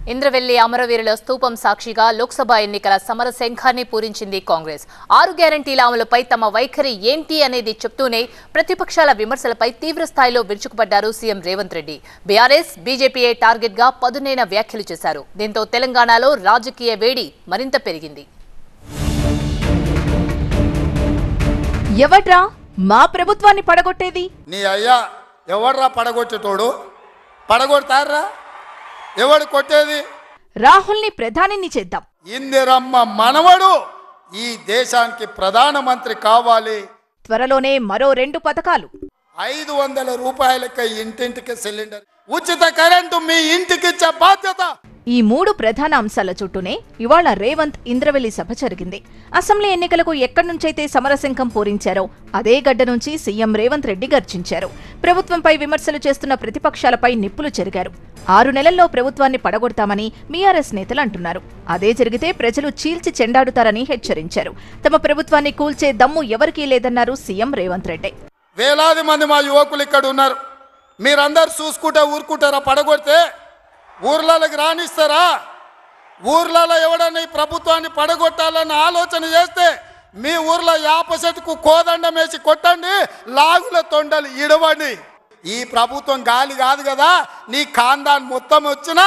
ఇంద్రవెల్లి అమరవీరుల స్తూపం సాక్షిగా లోక్సభ ఎన్నికల సమరశంఖాన్ని పూరించింది కాంగ్రెస్. 6 గ్యారంటీల అమలుపై తమ వైఖరి ఏంటి అనేది చెప్తూనే ప్రతిపక్షాల విమర్శలపై తీవ్ర స్థాయిలో విరుచుకుపడ్డారు సీఎం రేవంత్ రెడ్డి. బీఆర్ఎస్, బీజేపీయే టార్గెట్ గా పదునైన వ్యాఖ్యలు చేశారు. దీంతో తెలంగాణలో రాజకీయ వేడి మరింత పెరిగింది. ఎవడ్రా మా ప్రభుత్వాన్ని పడగొట్టేది? నీ అయ్యా ఎవడ్రా పడగొట్టేటోడు? పడగొడతారా? ఎవడు కొట్టేది? రాహుల్ని ప్రధానిని చేద్దాం. ఇందిరమ్మ మనవడు ఈ దేశానికి ప్రధానమంత్రి కావాలి. త్వరలోనే మరో 2 పథకాలు. 500 రూపాయలకి ఇంటింటికి సిలిండర్, ఉచిత కరెంటు మీ ఇంటికి ఇచ్చే బాధ్యత. ఈ 3 ప్రధాన అంశాల చుట్టూనే ఇవాళ రేవంత్ ఇంద్రవెల్లి సభ జరిగింది. అసెంబ్లీ ఎన్నికలకు ఎక్కడి నుంచైతే సమరశంఖం పూరించారో అదే గడ్డ నుంచి సీఎం రేవంత్ రెడ్డి గర్జించారు. ప్రభుత్వంపై విమర్శలు చేస్తున్న ప్రతిపక్షాలపై నిప్పులు చెరిగారు. 6 నెలల్లో ప్రభుత్వాన్ని పడగొడతామని బీఆర్ఎస్ నేతలు అంటున్నారు. అదే జరిగితే ప్రజలు చీల్చి చెండాడుతారని హెచ్చరించారు. తమ ప్రభుత్వాన్ని కూల్చే దమ్ము ఎవరికీ లేదన్నారు సీఎం రేవంత్ రెడ్డి. వేలాది మంది మా యువకులు ఇక్కడ ఉన్నారు. మీరందరూ చూసుకుంటే ఊరుకుంటారా? పడగొడితే ఊర్లలోకి రానిస్తారా? ఊర్లలో ఎవడన్నా ఈ ప్రభుత్వాన్ని పడగొట్టాలన్న ఆలోచన చేస్తే మీ ఊర్లో యాప చెట్టుకు కోదండం వేసి కొట్టండి, లాగుల తొండలు ఇడవండి. ఈ ప్రభుత్వం గాలి కాదు కదా, నీ ఖాందాన్ మొత్తం వచ్చినా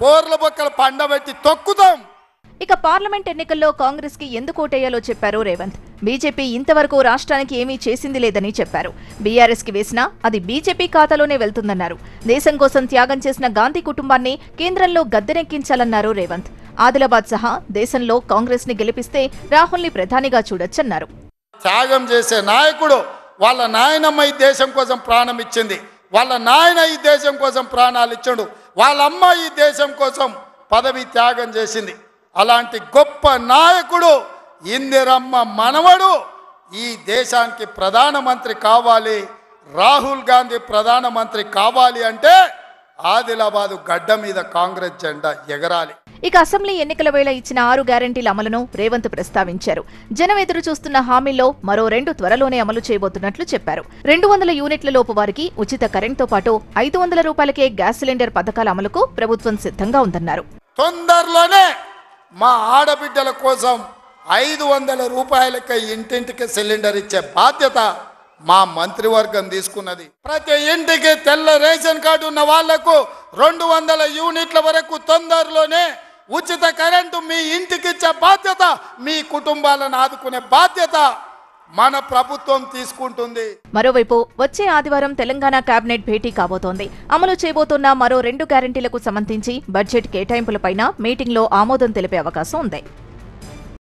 బోర్ల బొక్కలు పండబెట్టి తొక్కుతాం. ఇక పార్లమెంట్ ఎన్నికల్లో కాంగ్రెస్ కి ఎందుకు ఓటేయాలో చెప్పారు రేవంత్. బీజేపీ ఇంతవరకు రాష్ట్రానికి ఏమీ చేసింది లేదని చెప్పారు. బీఆర్ఎస్ కి వేసినా అది బీజేపీ ఖాతాలోనే వెళ్తుందన్నారు. దేశం కోసం త్యాగం చేసిన గాంధీ కుటుంబాన్ని కేంద్రంలో గద్దెనెక్కించాలన్నారు రేవంత్. ఆదిలాబాద్ సహా దేశంలో కాంగ్రెస్ ని గెలిపిస్తే రాహుల్ ని ప్రధానిగా చూడొచ్చన్నారు. త్యాగం చేసే నాయకుడు, వాళ్ళ నాయనమ్మ ఈ దేశం కోసం ప్రాణం ఇచ్చింది, వాళ్ళ నాయన ఈ దేశం కోసం ప్రాణాలు ఇచ్చాడు, వాళ్ళ అమ్మ ఈ దేశం కోసం పదవి త్యాగం చేసింది. అలాంటి గొప్ప నాయకుడు ఇందిరమ్మ మనవడు ఈ దేశానికి ప్రధానమంత్రి కావాలి. రాహుల్ గాంధీ ప్రధానమంత్రి కావాలి అంటే ఆదిలాబాదు గడ్డ మీద కాంగ్రెస్ జెండా ఎగరాలి. ఇక అసెంబ్లీ ఎన్నికల వేళ ఇచ్చిన 6 గ్యారంటీల అమలును రేవంత్ ప్రస్తావించారు. జనం ఎదురు చూస్తున్న హామీల్లో మరో 2 త్వరలోనే అమలు చేయబోతున్నట్లు చెప్పారు. 200 యూనిట్ల లోపు వారికి ఉచిత కరెంట్తో పాటు 500 రూపాయలకే గ్యాస్ సిలిండర్ పథకాల అమలుకు ప్రభుత్వం సిద్ధంగా ఉందన్నారు. తొందరలోనే మా ఆడబిడ్డల కోసం 500 రూపాయలకి ఇంటింటికి సిలిండర్ ఇచ్చే బాధ్యత మా మంత్రివర్గం తీసుకున్నది. ప్రతి ఇంటికి తెల్ల రేషన్ కార్డు ఉన్న వాళ్లకు 200 యూనిట్ల వరకు తొందరలోనే ఉచిత కరెంటు మీ ఇంటికి ఇచ్చే బాధ్యత, మీ కుటుంబాలను ఆదుకునే బాధ్యత మన ప్రభుత్వం తీసుకుంటుంది. మరోవైపు వచ్చే ఆదివారం తెలంగాణ కేబినెట్ భేటీ కాబోతోంది. అమలు చేయబోతున్న మరో 2 గ్యారంటీలకు సంబంధించి బడ్జెట్ కేటాయింపులపైన మీటింగ్లో ఆమోదం తెలిపే అవకాశం ఉంది.